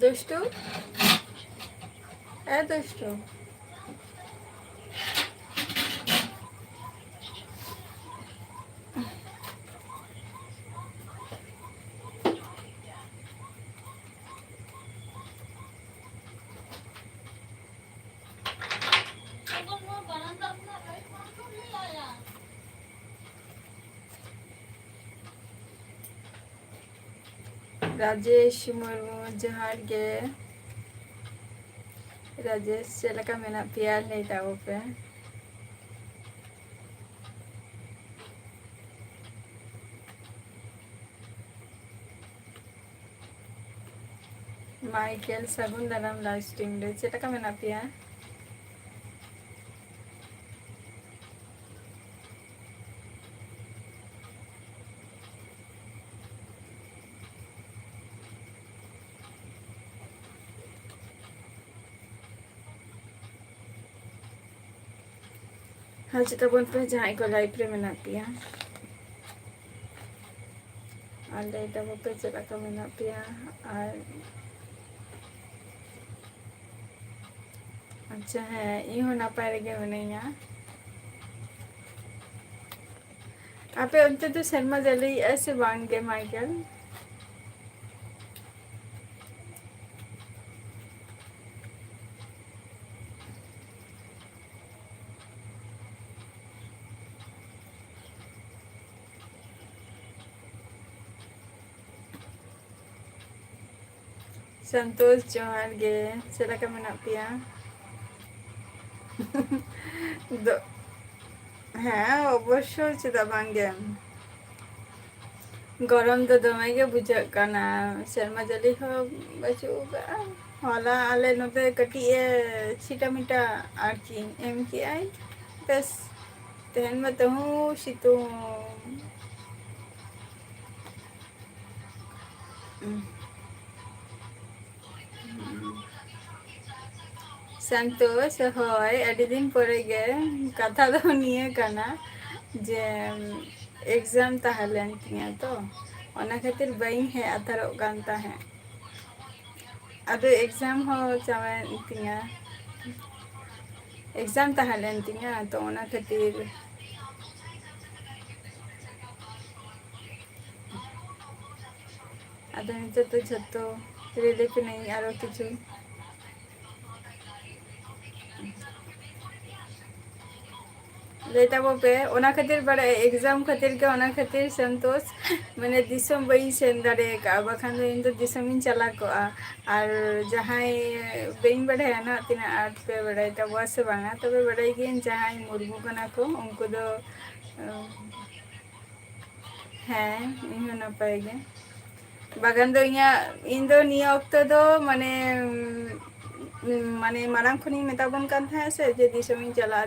দুষ্টু দুষ্টু राजेश मुर्मू जोहार गे राजेश चलका मेना पिया ले ताओ पे माइकल सगुन दाराम लास्टिंग रे चलका मेना पिया हाँ चिताबन पे जहाँ को लाइफ रे मेना पिया और ले ताओ पे चलका मेना पिया और अच्छा है इहो नापाय रेगे मनेया आपे उनते तो शर्मा जली ऐसे बांगे माइकल संतोष जोहार गे चलका मेना पिया हाँ अवश्य चेदा बांगे गरम तो दमे गे बुझा काना शर्मा जली हो बचुगा होला आले नते कटी छिटा मिटा आरकी एम की आई बस तेहन में तो हूँ सितु संतोष होय अडी दिन परे गे कथा दो निये काना जे एग्जाम ताहलेन तिया तो ओना खातिर बई है अथरो गानता है अदो एग्जाम हो चावे तिया एग्जाम ताहलेन तिया तो ओना खातिर अदो निते तो जतो रिलीफ नहीं आरो किछु लेता वो पे ओना खातिर बड़ा एग्जाम खातिर के ओना खातिर संतोष मैंने दिसम बई सेन दारे का बखान दो इन तो दिसम इन चला को और जहाँ बई बढ़ाया ना तीना आर्ट पे बढ़ाई तब वह से बांगा तबे बढ़ाई गिन जहाँ मुर्मू कना को उनको दो हैं इन्हों ना पाएंगे बागान दो इन दो निया ऑक्टो दो माने माने मारांग खुनी मेताबन कान था से जे दिसम इन चला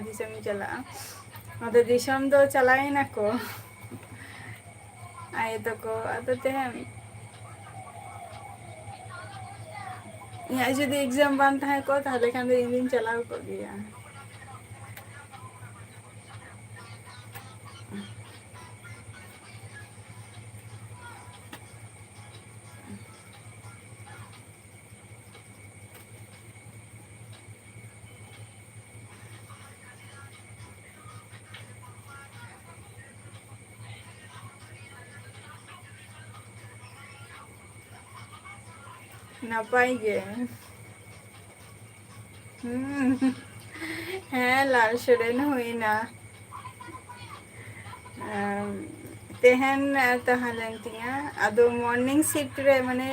अदो दिसम दो चलाए ना को आए तो को अदो तेहम यहाँ जो एग्जाम बनता है को ताले खान दो इन दिन चलाओ को दिया ना पाएंगे हैं लाल शरण हुई ना तेहन तहलेन तिया अदो मॉर्निंग शिफ्ट रे माने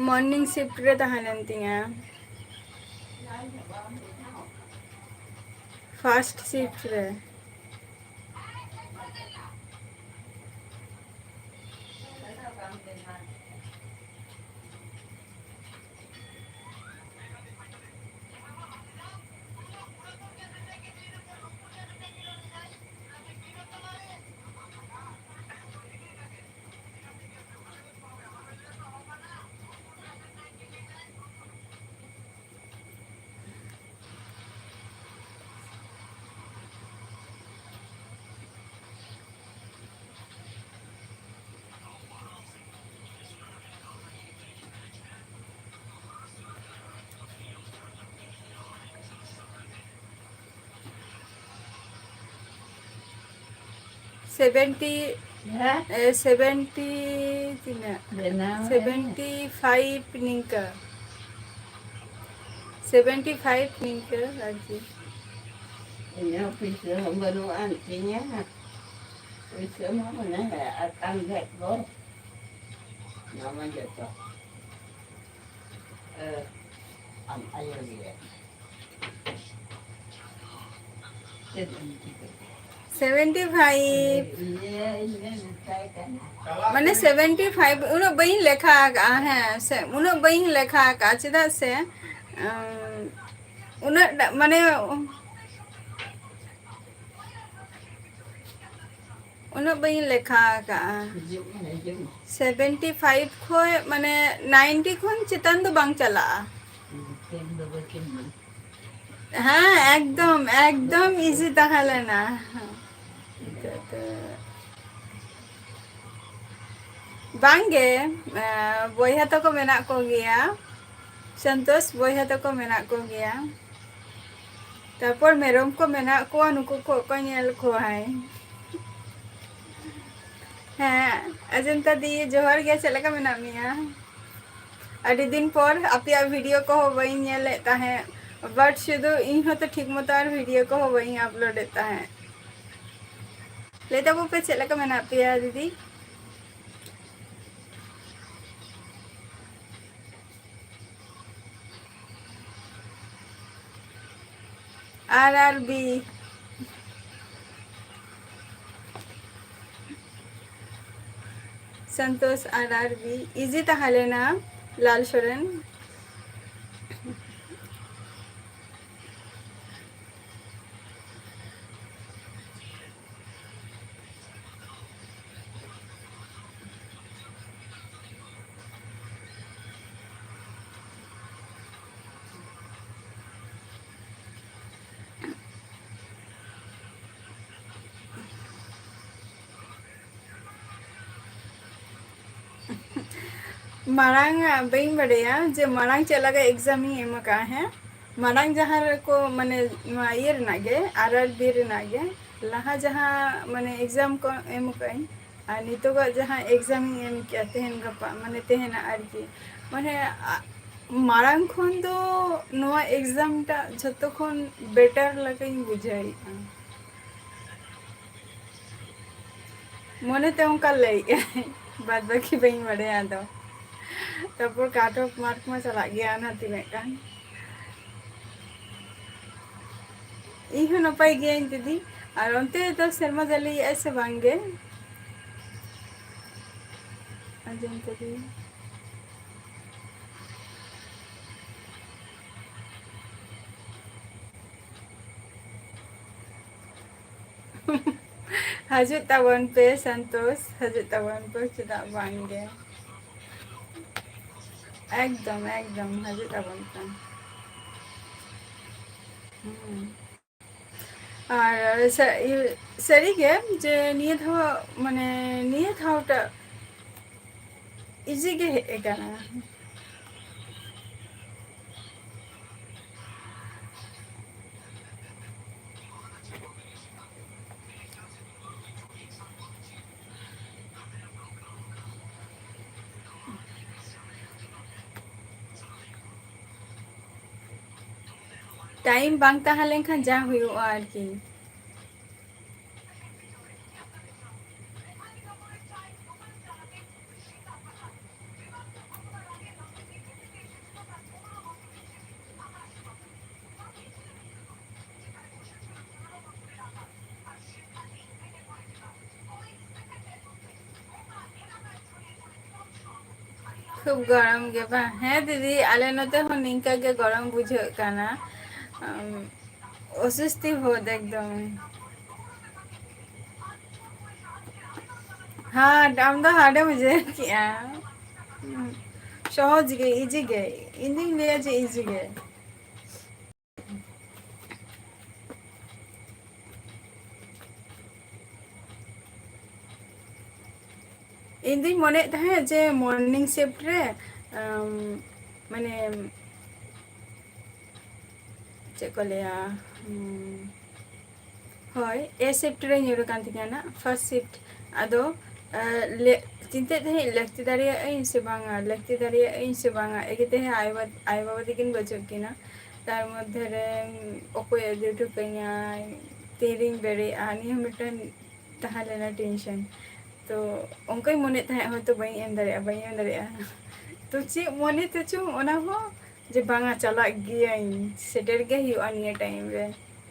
मॉर्निंग शिफ्ट रे तहलेन तिया फर्स्ट शिफ्ट रे 70 Ya, 70 tina benar. 75 ningka 75 ningka lagi. Ini bisa baru antinya. Bisa mana akan dekor. Nama jatuh. Ayo dia. 75 Iya, saya kan. माने 75 उन्हें बही लेखा है से उन्हें बही लेखा चेदा से उन्हें माने उन्हें बही लेखा 75 खो माने 90 खन चितान दो बांग चला हाँ एकदम एकदम इजी ताहले ना बांगे बोया तो को मेना को गया संतोष बोया तो को मेना को गया तापर मेरम को मेना को नुको को नेल को है हाँ अजंता दी जोहर गया चले का मेना मिया अड़ी दिन पर आप वीडियो को हो बई नेलेता है बट शुद्ध इन तो ठीक मत और वीडियो को हो बई अपलोड देता है लेता वो पे चले का मेना पिया दीदी RRB संतोष RRB इजी ताहले ना लाल शरण मारांग बई बड़िया जे मारांग चला गए एग्जाम ही एम का है मारांग जहाँ को माने ये रनागे RRB रनागे लहा जहाँ माने एग्जाम को एम कई और नितो का जहाँ एग्जाम ही एम क्या तेहन गपा माने तेहन आरकी माने मारांग खन दो नवा एग्जाम टा जतो खन बेटर लगे बुझाई मने ते उनका लई बाद बाकी बई बड़े दो तारपर काट ऑफ मार्क में चला गया ना तीन कान इन नपाय गया दीदी और अंते तो शर्मा जली ऐसे बांगे अजन तरी हजूत तवन पे संतोष हजूत तवन पे चुदा बांगे एकदम एकदम हजूत तवन पे और सरी के जे निये था माने निये था उटा इजी के है गाना टाइम बांग ताहा लेंखान जा हुआ आरकी खूब गरम के बा है दीदी आले नते हो निंका के गरम बुझे काना असुस्ती हो एकदम हाँ दाम तो हाडे मुझे क्या सहज गे इजी गे इंदिंग ले जे इजी गे इंदिंग मने था जे मॉर्निंग शिफ्ट रे माने चे को लिया ᱦᱳᱭ ᱮ ᱥᱤᱯᱴ ᱨᱮ ᱧᱩᱨ ᱟᱠᱟᱱ ᱛᱤᱧᱟᱹ ᱱᱟ ᱯᱷᱟর্স্ট ᱥᱤᱯᱴ ᱟᱫᱚ ᱪᱤᱱᱛᱟᱹᱭᱮᱫ ᱛᱟᱦᱮᱸᱫ ᱞᱟᱹᱠᱛᱤ ᱫᱟᱲᱮᱭᱟᱜ ᱟᱹᱧ ᱥᱮ ᱵᱟᱝᱟ ᱞᱟᱹᱠᱛᱤ ᱫᱟᱲᱮᱭᱟᱜ ᱟᱹᱧ ᱥᱮ ᱵᱟᱝᱟ ᱮᱠᱮ ᱛᱟᱦᱮᱸ ᱟᱭᱳ ᱵᱟᱵᱟ ᱛᱟᱹᱠᱤᱱ ᱵᱟᱹᱪᱩᱜ ᱠᱤᱱᱟ ᱛᱟᱨ ᱢᱚᱫᱽᱫᱷᱮ ᱨᱮ ᱚᱠᱚᱭ ᱤᱫᱤ ᱦᱚᱴᱚ ᱠᱟᱹᱧᱟᱭ ᱛᱤᱨᱤᱧ ᱵᱮᱨᱮᱫᱼᱟ ᱱᱤᱭᱟᱹ ᱢᱤᱫᱴᱮᱱ ᱛᱟᱦᱮᱸ ᱞᱮᱱᱟ ᱴᱮᱱᱥᱚᱱ ᱛᱚ ᱚᱱᱠᱟᱧ ᱢᱚᱱᱮᱭᱮᱫ ᱛᱟᱦᱮᱸᱫ ᱦᱚᱭᱛᱳ ᱵᱟᱹᱧ ᱮᱢ ᱫᱟᱲᱮᱭᱟᱜᱼᱟ ᱛᱚ ᱪᱮᱫ ᱢᱚᱱᱮ ᱛᱮᱪᱚᱝ ᱚᱱᱟ ᱦᱚᱸ ᱡᱮ ᱵᱟᱝᱟ ᱪᱟᱞᱟᱜ ᱜᱤᱭᱟᱹᱧ ᱥᱮᱴᱮᱨ ᱜᱮ ᱦᱩᱭᱩᱜᱼᱟ ᱱᱤᱭᱟᱹ ᱴᱟᱭᱤᱢ ᱨᱮ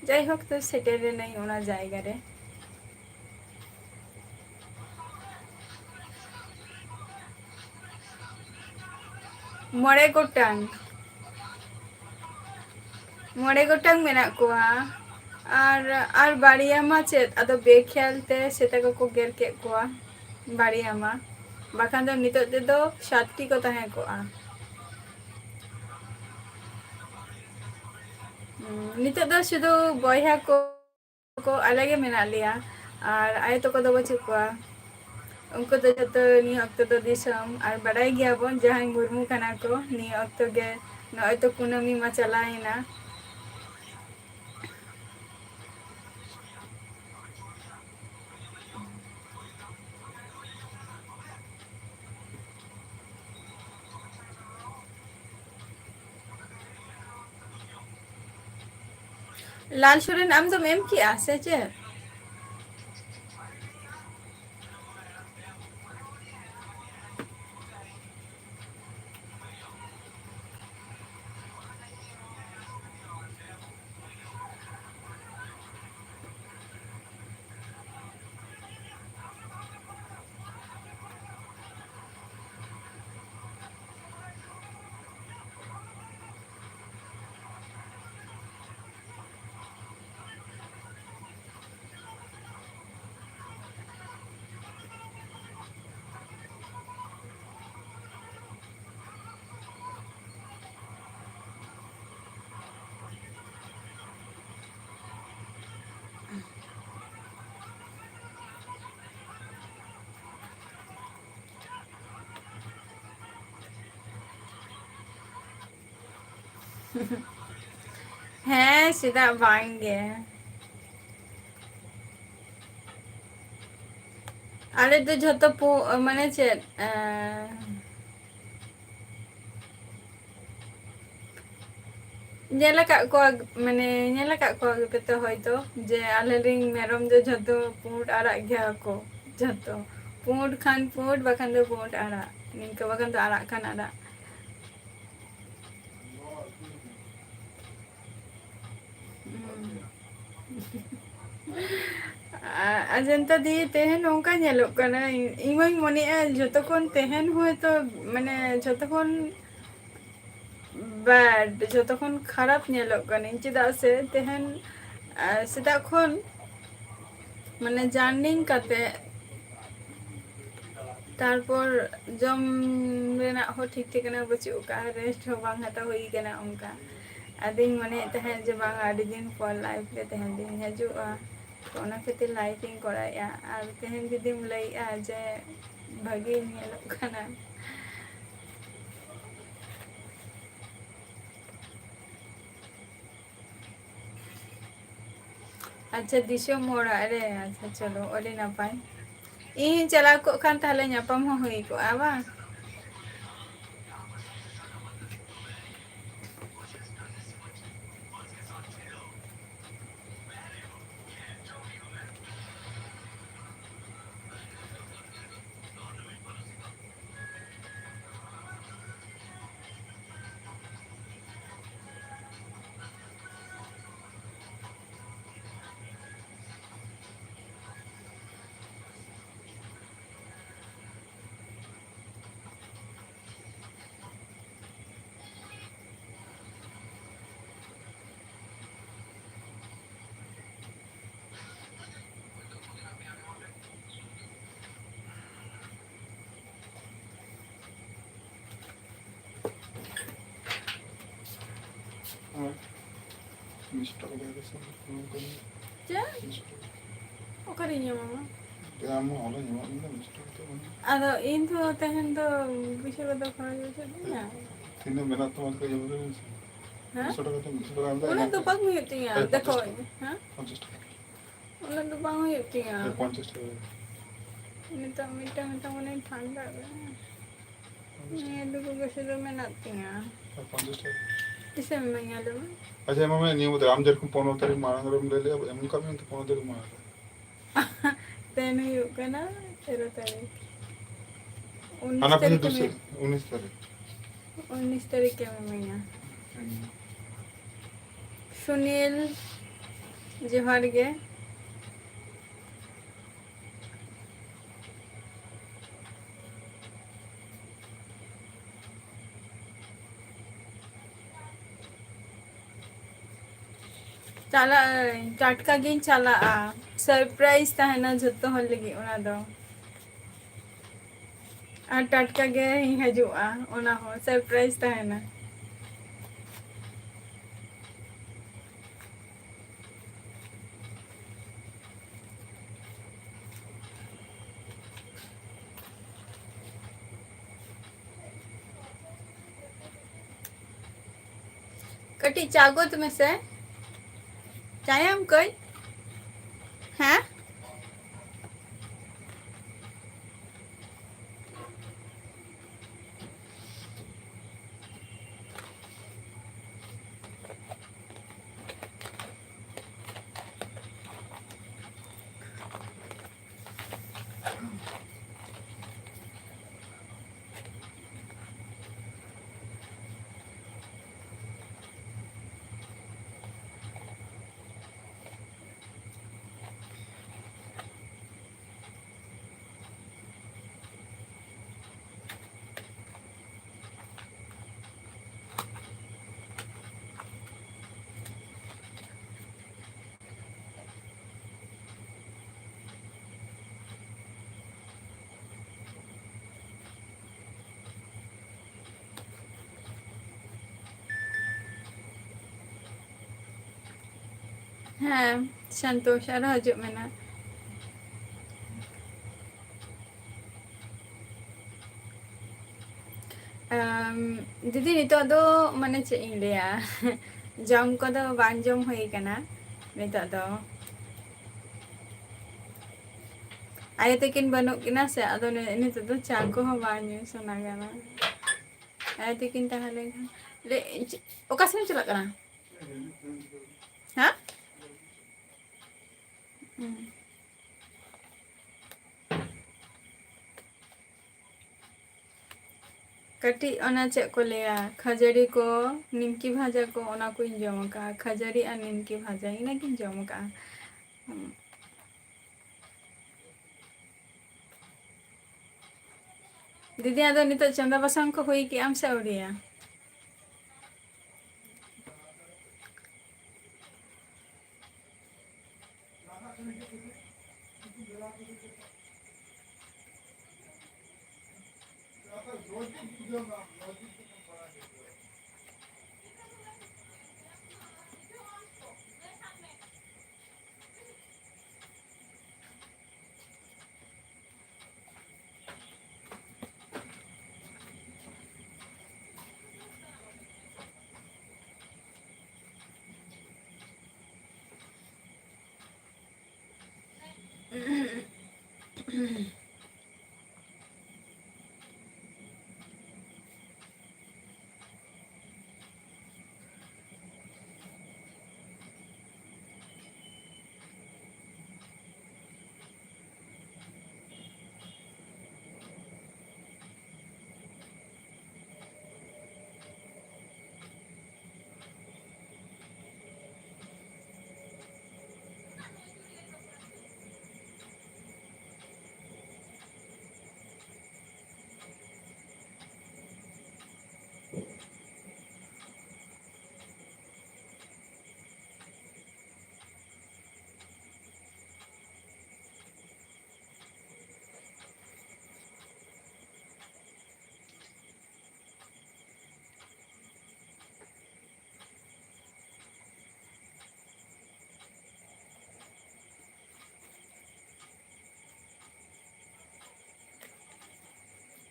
ᱡᱟᱭᱦᱳᱠ ᱛᱚ ᱥᱮᱴᱮᱨ ᱞᱮᱱᱟᱹᱧ ᱚᱱᱟ ᱡᱟᱭᱜᱟ ᱨᱮ ᱢᱚᱬᱮ ᱜᱚᱴᱟᱝ ᱢᱮᱱᱟᱜ ᱠᱚᱣᱟ ᱟᱨ ᱵᱟᱨᱭᱟ ᱢᱟ ᱪᱮᱫ ᱟᱫᱚ ᱵᱮᱠᱷᱮᱭᱟᱞ ᱛᱮ ᱥᱮᱛᱟ ᱠᱚᱠᱚ ᱜᱮᱨ ᱠᱮᱫ ᱠᱚᱣᱟ ᱵᱟᱨᱭᱟ ᱢᱟ ᱵᱟᱠᱷᱟᱱ ᱫᱚ ᱱᱤᱛᱚᱜ ᱛᱮᱫᱚ 7ᱴᱤ ᱠᱚ ᱛᱟᱦᱮᱸ ᱠᱚᱜᱼᱟ ᱱᱤᱛᱚᱜ ᱫᱚ ᱥᱩᱫᱷᱩ ᱵᱚᱭᱦᱟ ᱠᱚ ᱟᱞᱮ ᱜᱮ ᱢᱮᱱᱟᱜ ᱞᱮᱭᱟ ᱟᱨ ᱟᱭᱳ ᱛᱟᱠᱚ ᱫᱚ ᱵᱟᱹᱪᱩᱜ ᱠᱚᱣᱟ ᱩᱱᱠᱩ ᱫᱚ ᱡᱚᱛᱚ ᱱᱤᱭᱟᱹ ᱚᱠᱛᱚ ᱫᱚ ᱫᱤᱥᱚᱢ ᱟᱨ ᱵᱟᱰᱟᱭ ᱜᱮᱭᱟᱵᱚᱱ ᱡᱟᱦᱟᱸᱭ ᱢᱩᱨᱢᱩ ᱠᱟᱱᱟ ᱠᱚ ᱱᱤᱭᱟᱹ ᱚᱠᱛᱚ ᱜᱮ ᱱᱚᱜᱼᱚᱭ ᱛᱚ ᱠᱩᱱᱟᱹᱢᱤ ᱢᱟ ᱪᱟᱞᱟᱣᱮᱱᱟ ᱞᱟᱞ ᱥᱚᱨᱮᱱ ᱟᱢ ᱫᱚᱢ ᱮᱢ ᱠᱮᱜᱼᱟ ᱥᱮ ᱪᱮᱫ ᱦᱮᱸ ᱪᱮᱫᱟᱜ ᱵᱟᱝᱜᱮ ᱟᱞᱮ ᱫᱚ ᱡᱷᱚᱛᱚ ᱢᱟᱱᱮ ᱪᱮᱫ ᱧᱮᱞ ᱟᱠᱟᱫ ᱠᱚᱣᱟ ᱢᱟᱱᱮ ᱧᱮᱞ ᱟᱠᱟᱫ ᱠᱚᱣᱟ ᱜᱮᱯᱮ ᱛᱚ ᱦᱚᱭᱛᱚ ᱡᱮ ᱟᱞᱮᱨᱮᱱ ᱢᱮᱨᱚᱢ ᱫᱚ ᱡᱷᱚᱛᱚ ᱯᱩᱸᱰ ᱟᱨᱟᱜ ᱜᱮᱭᱟ ᱠᱚ ᱡᱷᱚᱛᱚ ᱯᱩᱸᱰ ᱠᱷᱟᱱ ᱯᱩᱸᱰ ᱵᱟᱠᱷᱟᱱ ᱫᱚ ᱯᱩᱸᱰ ᱟᱨᱟᱜ ᱱᱤᱝᱠᱟᱹ ᱵᱟᱠᱷᱟᱱ ᱫᱚ ᱟᱨᱟᱜ ᱠᱷᱟᱱ ᱟᱨᱟᱜ ᱟᱡᱚᱱᱛᱟ ᱫᱤᱭᱮ ᱛᱮᱦᱮᱧ ᱱᱚᱝᱠᱟ ᱧᱮᱞᱚᱜ ᱠᱟᱱᱟ ᱤᱧ ᱢᱟᱧ ᱢᱚᱱᱮᱜᱼᱟ ᱡᱷᱚᱛᱚ ᱠᱷᱚᱱ ᱛᱮᱦᱮᱧ ᱦᱚᱭᱛᱚ ᱢᱟᱱᱮ ᱡᱷᱚᱛᱚ ᱠᱷᱚᱱ ᱵᱮᱰ ᱡᱷᱚᱛᱚ ᱠᱷᱚᱱ ᱠᱷᱟᱨᱟᱯ ᱧᱮᱞᱚᱜ ᱠᱟᱹᱱᱟᱹᱧ ᱪᱮᱫᱟᱜ ᱥᱮ ᱛᱮᱦᱮᱧ ᱥᱮᱛᱟᱜ ᱠᱷᱚᱱ ᱢᱟᱱᱮ ᱡᱟᱨᱱᱤᱝ ᱠᱟᱛᱮ ᱛᱟᱨᱯᱚᱨ ᱡᱚᱢ ᱨᱮᱱᱟᱜ ᱦᱚᱸ ᱴᱷᱤᱠ ᱴᱷᱤᱠᱟᱹᱱᱟ ᱵᱟᱹᱪᱩᱜ ᱟᱠᱟᱫᱼᱟ ᱨᱮᱥᱴ ᱦᱚᱸ ᱵᱟᱝ ᱦᱟᱛᱟᱣ ᱦᱩᱭ ᱟᱠᱟᱱᱟ ᱚᱱᱠᱟ ᱟᱫᱚᱧ ᱢᱚᱱᱮᱭᱮᱫ ᱛᱟᱦᱮᱸᱫ ᱡᱮ ᱵᱟᱝ ᱟᱹᱰᱤ ᱫᱤᱱ ᱯᱚᱨ ᱞᱟᱭᱤᱵᱷ ᱨᱮ ᱛᱮᱦᱮᱧ ᱫᱚᱧ ᱦᱤᱡᱩᱜᱼᱟ ᱛᱚ ᱚᱱᱟ ᱠᱷᱟᱹᱛᱤᱨ ᱞᱟᱭᱤᱵᱷ ᱤᱧ ᱠᱚᱨᱟᱣᱮᱫᱼᱟ ᱟᱨ ᱛᱮᱦᱮᱧ ᱡᱩᱫᱤᱢ ᱞᱟᱹᱭᱮᱫᱼᱟ ᱡᱮ ᱵᱷᱟᱹᱜᱤ ᱧᱮᱞᱚᱜ ᱠᱟᱱᱟ ᱟᱪᱪᱷᱟ ᱫᱤᱥᱚᱢ ᱚᱲᱟᱜ ᱨᱮ ᱟᱪᱪᱷᱟ ᱪᱚᱞᱚ ᱟᱹᱰᱤ ᱱᱟᱯᱟᱭ ᱤᱧ ᱪᱟᱞᱟᱣ ᱠᱚᱜ ᱠᱷᱟᱱ ᱛᱟᱦᱞᱮ ᱧᱟᱯᱟᱢ ᱦᱚᱸ ᱦᱩᱭ ᱠᱚᱜᱼᱟ ᱵᱟᱝ ᱪᱮᱫ ᱚᱠᱟᱨᱮᱧ ᱧᱟᱢᱟ ᱟᱫᱚ ᱤᱧ ᱫᱚ ᱛᱮᱦᱮᱧ ᱫᱚ ᱯᱩᱭᱥᱟᱹ ᱠᱚᱫᱚ ᱠᱷᱚᱨᱚᱪ ᱵᱟᱹᱪᱩᱜ ᱛᱤᱧᱟ ᱛᱤᱱᱟᱹᱜ ᱢᱮᱱᱟᱜ ᱛᱟᱢᱟ ᱦᱮᱸ 200 টাকা তো 200 টাকা ᱩᱱᱟᱹᱜ ᱫᱚ ᱵᱟᱝ ᱦᱩᱭᱩᱜ ᱛᱤᱧᱟ ᱫᱮᱠᱷᱚ ᱦᱮᱸ 50 টাকা ᱚᱱᱟ ᱫᱚ ᱵᱟᱝ ᱦᱩᱭᱩᱜ ᱛᱤᱧᱟ 50 টাকা ᱱᱤᱛᱚᱜ ᱢᱤᱫᱴᱟᱝ ᱢᱟᱱᱮ ᱴᱷᱟন্ডᱟ ᱱᱤᱭᱟᱹ ᱫᱩᱠᱩ বেশি ᱫᱚ ᱢᱮᱱᱟᱜ ᱛᱤᱧᱟ 50 টাকা ᱛᱤᱥᱮᱢ ᱤᱢᱟᱹᱧᱟ ᱞᱟᱹᱭ ᱢᱮ আচ্ছা এমএমএ নিয়ম মতো আম যেরকম 15 তারিখ মারাং রুম লেলে এমন কামি তো 15 তারিখ মারা তেন ᱦᱩᱭᱩᱜ ᱠᱟᱱᱟ 13 তারিখ 19 আনা পিছে তারিখে 19 তারিখ 19 তারিখে ইমাᱹᱧᱟ সুনীল জোহার গে ᱪᱟᱞᱟᱜ ᱴᱟᱴᱠᱟ ᱜᱤᱧ ᱪᱟᱞᱟᱜᱼᱟ ᱥᱟᱨᱯᱨᱟইᱡᱽ ᱛᱟᱦᱮᱱᱟ ᱡᱷᱚᱛᱚ ᱦᱚᱲ ᱞᱟᱹᱜᱤᱫ ᱚᱱᱟ ᱫᱚ ᱟᱨ ᱴᱟᱴᱠᱟ ᱜᱮᱧ ᱦᱤᱡᱩᱜᱼᱟ ᱚᱱᱟ ᱦᱚᱸ ᱥᱟᱨᱯᱨᱟইᱡᱽ ᱛᱟᱦᱮᱱᱟ ᱠᱟᱹᱴᱤᱡ ᱪᱟ ᱜᱚᱫ ᱢᱮᱥᱮ ᱪᱟᱭᱟᱢ ᱠᱟᱹᱡ ᱦᱮᱸ ᱦᱮᱸ ᱥᱚᱱᱛᱳষ ᱟᱨᱚ ᱦᱤᱡᱩᱜ ᱢᱮ ᱱᱟ ᱫᱤᱫᱤ ᱱᱤᱛᱚᱜ ᱫᱚ ᱢᱟᱱᱮ ᱪᱮᱫ ᱤᱧ ᱞᱟᱹᱭᱟ ᱡᱚᱢ ᱠᱚᱫᱚ ᱵᱟᱝ ᱡᱚᱢ ᱦᱩᱭ ᱠᱟᱱᱟ ᱱᱤᱛᱚᱜ ᱫᱚ ᱟᱭᱳ ᱛᱟᱹᱠᱤᱱ ᱵᱟᱹᱱᱩᱜ ᱠᱤᱱᱟ ᱥᱮ ᱟᱫᱚ ᱱᱤᱛᱚᱜ ᱫᱚ ᱪᱟ ᱠᱚᱦᱚᱸ ᱵᱟᱝ ᱧᱩ ᱥᱟᱱᱟ ᱠᱟᱱᱟ ᱟᱭᱳ ᱛᱟᱹᱠᱤᱱ ᱛᱟᱦᱮᱸ ᱞᱮᱱᱠᱷᱟᱱ ᱚᱠᱟ ᱥᱮᱫ ᱮᱢ ᱪᱟᱞᱟᱜ ᱠᱟᱱᱟ ᱦᱮᱸ ᱠᱟᱹᱴᱤᱡ ᱚᱱᱟ ᱪᱮᱫ ᱠᱚ ᱞᱟᱹᱭᱟ ᱠᱷᱟᱹᱡᱟᱹᱲᱤ ᱠᱚ ᱱᱤᱢᱠᱤ ᱵᱷᱟᱡᱟ ᱠᱚ ᱚᱱᱟ ᱠᱚᱧ ᱡᱚᱢ ᱟᱠᱟᱜᱼᱟ ᱠᱷᱟᱹᱡᱟᱹᱲᱤ ᱟᱨ ᱱᱤᱢᱠᱤ ᱵᱷᱟᱡᱟ ᱤᱱᱟᱹᱜᱤᱧ ᱡᱚᱢ ᱟᱠᱟᱜᱼᱟ ᱫᱤᱫᱤ ᱟᱫᱚ ᱱᱤᱛᱚᱜ ᱪᱚᱸᱫᱟ ᱵᱟᱥᱟᱝ ᱠᱚ ᱦᱩᱭ ᱠᱮᱜ ᱟᱢ ᱥᱮ ᱟᱹᱣᱨᱤᱭᱟ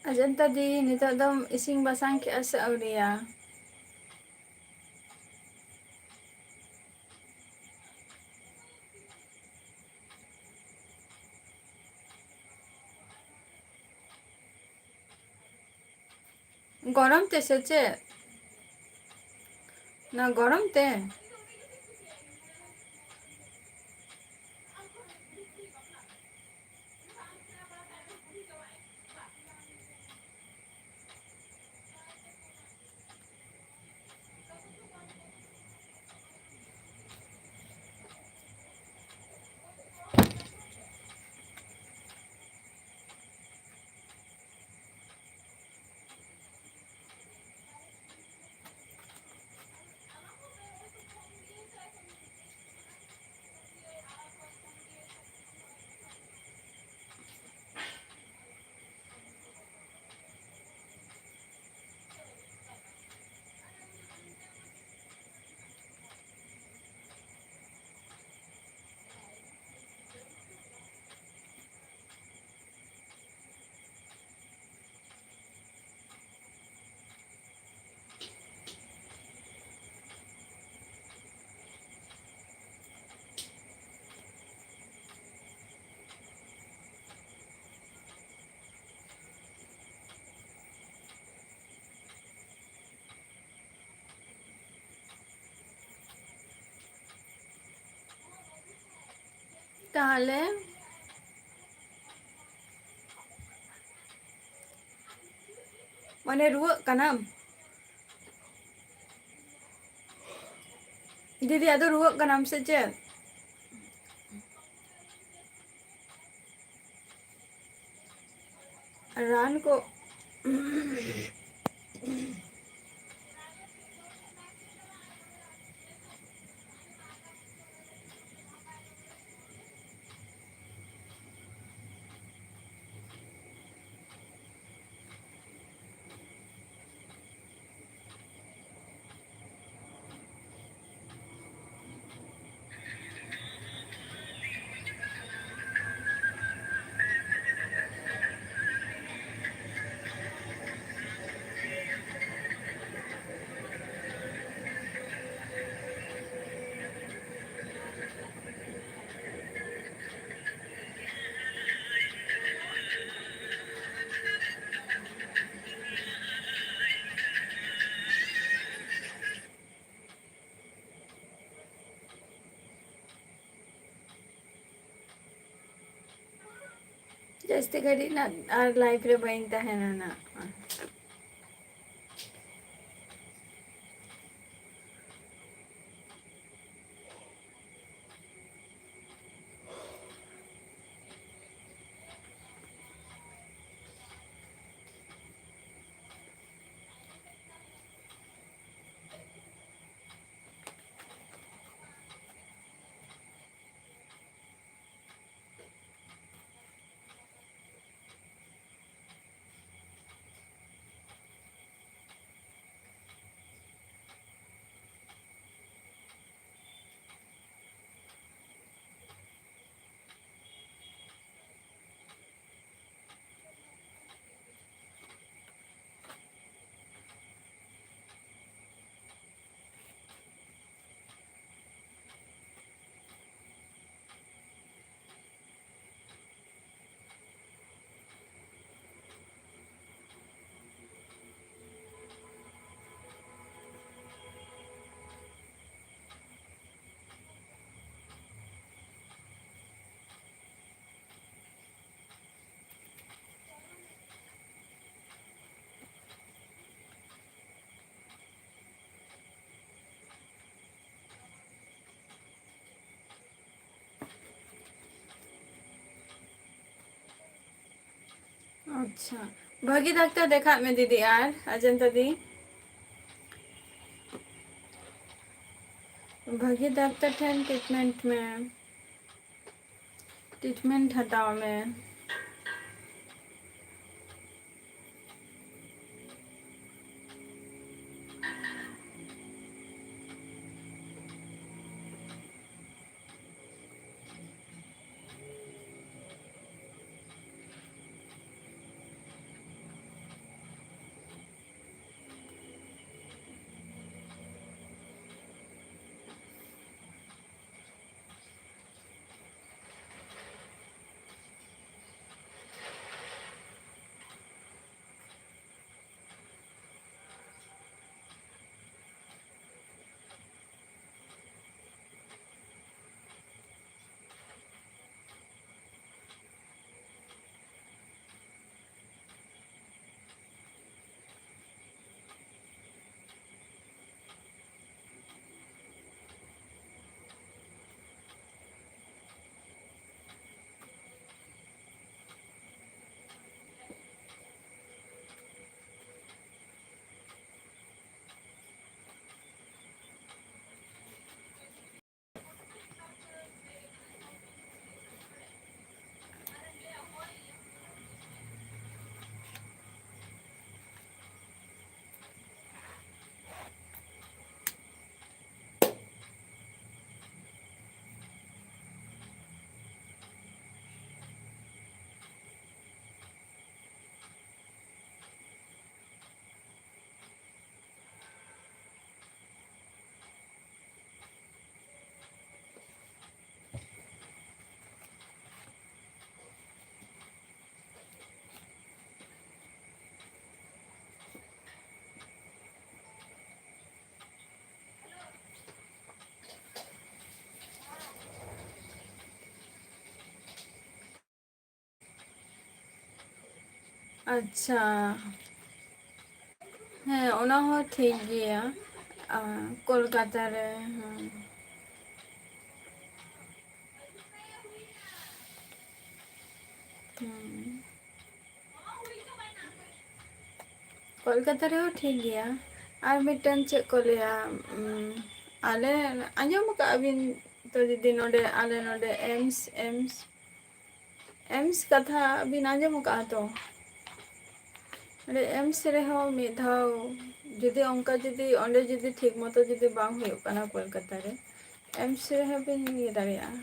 ᱚᱡᱚᱱᱛᱟ ᱫᱤ ᱱᱤᱛᱚᱜ ᱫᱚᱢ ᱤᱥᱤᱱ ᱵᱟᱥᱟᱝ ᱠᱮᱜᱼᱟ ᱥᱮ ᱟᱹᱣᱨᱤᱭᱟ गरम ते से चे ना गरम ते ताहले माने रुआ कनाम दीदी अदो रुआ कनाम से चे रान को जस्ते घड़ी ना आर लाइफ रे बहनता है ना अच्छा भागी डाक्टर देखा में दीदी यार अजंता दी भागी डाक्टर ठेन ट्रीटमेंट हटाओ में ᱟᱪᱪᱷᱟ ᱦᱮᱸ ᱚᱱᱟ ᱦᱚᱸ ᱴᱷᱤᱠ ᱜᱮᱭᱟ ᱠᱳᱞᱠᱟᱛᱟ ᱨᱮ ᱦᱮᱸ ᱦᱮᱸ ᱠᱳᱞᱠᱟᱛᱟ ᱨᱮᱦᱚᱸ ᱴᱷᱤᱠ ᱜᱮᱭᱟ ᱟᱨ ᱢᱤᱫᱴᱮᱱ ᱪᱮᱫ ᱠᱚ ᱞᱟᱹᱭᱟ ᱟᱞᱮ ᱟᱸᱡᱚᱢ ᱟᱠᱟᱜ ᱵᱤᱱ ᱛᱚ ᱫᱤᱫᱤ ᱱᱚᱰᱮ ᱟᱞᱮ ᱱᱚᱰᱮ ᱮᱢᱥ ᱠᱟᱛᱷᱟ ᱵᱤᱱ ᱟᱸᱡᱚᱢ ᱟᱠᱟᱜᱼᱟ ᱛᱚ ᱚᱸᱰᱮ ᱮᱢᱥ ᱨᱮᱦᱚᱸ ᱢᱤᱫ ᱫᱷᱟᱣ ᱡᱩᱫᱤ ᱚᱱᱠᱟ ᱡᱩᱫᱤ ᱚᱸᱰᱮ ᱡᱩᱫᱤ ᱴᱷᱤᱠ ᱢᱚᱛᱚ ᱡᱩᱫᱤ ᱵᱟᱝ ᱦᱩᱭᱩᱜ ᱠᱟᱱᱟ ᱠᱳᱞᱠᱟᱛᱟ ᱨᱮ ᱮᱢᱥ ᱨᱮᱦᱚᱸ ᱵᱤᱱ ᱤᱭᱟᱹ ᱫᱟᱲᱮᱭᱟᱜᱼᱟ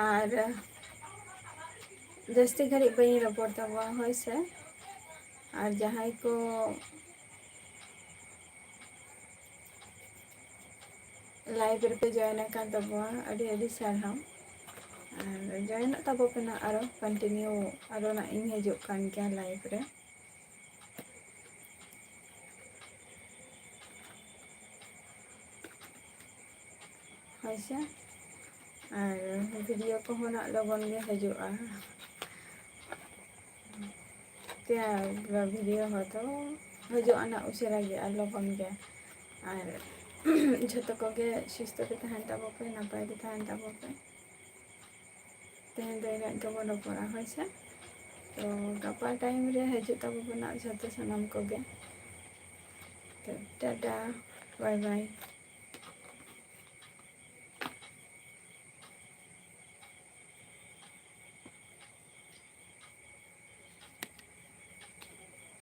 ᱟᱨ ᱡᱟᱹᱥᱛᱤ ᱜᱷᱟᱹᱲᱤᱡ ᱵᱟᱹᱧ ᱨᱚᱯᱚᱲ ᱛᱟᱵᱚᱣᱟ ᱦᱳᱭ ᱥᱮ ᱟᱨ ᱡᱟᱦᱟᱸᱭ ᱠᱚ ᱞᱟᱭᱤᱵ ᱨᱮᱯᱮ ᱡᱚᱭᱮᱱ ᱟᱠᱟᱱ ᱛᱟᱵᱚᱣᱟ ᱟᱹᱰᱤ ᱟᱹᱰᱤ ᱥᱟᱨᱦᱟᱣ ᱟᱨ ᱡᱚᱭᱮᱱᱚᱜ ᱛᱟᱵᱚ ᱯᱮ ᱱᱟᱜ ᱟᱨᱚ ᱠᱚᱱᱴᱤᱱᱤᱭᱩ ᱟᱨᱚ ᱱᱟᱜ ᱤᱧ ᱦᱤᱡᱩᱜ ᱠᱟᱱ ᱜᱮᱭᱟ ᱞᱟᱭᱤᱵ ᱨᱮ ᱦᱳᱭ ᱥᱮ ᱟᱨ ᱵᱷᱤᱰᱤᱭᱳ ᱠᱚᱦᱚᱸ ᱱᱟᱜ ᱞᱚᱜᱚᱱ ᱜᱮ ᱦᱤᱡᱩᱜᱼᱟ ᱵᱷᱤᱰᱤᱭᱳ ᱦᱚᱭᱛᱳ ᱦᱤᱡᱩᱜᱼᱟ ᱱᱟᱜ ᱩᱥᱟᱹᱨᱟ ᱜᱮ ᱟᱨ ᱞᱚᱜᱚᱱ ᱜᱮ ᱟᱨ ᱡᱷᱚᱛᱚ ᱠᱚᱜᱮ ᱥᱩᱥᱛᱷᱚ ᱜᱮ ᱛᱟᱦᱮᱱ ᱛᱟᱵᱚ ᱯᱮ ᱱᱟᱯᱟᱭ ᱜᱮ ᱛᱟᱦᱮᱱ ᱛᱟᱵᱚ ᱯᱮ ᱛᱮᱦᱮᱧ ᱫᱚ ᱤᱱᱟᱹᱜ ᱜᱮᱵᱚᱱ ᱨᱚᱯᱚᱲᱟ ᱦᱳᱭ ᱥᱮ ᱛᱚ ᱜᱟᱯᱟ ᱴᱟᱭᱤᱢ ᱨᱮ ᱦᱤᱡᱩᱜ ᱛᱟᱵᱚ ᱯᱮ ᱱᱟᱜ ᱡᱷᱚᱛᱚ ᱥᱟᱱᱟᱢ ᱠᱚᱜᱮ ᱴᱟᱴᱟ ᱵᱟᱭ ᱵᱟᱭ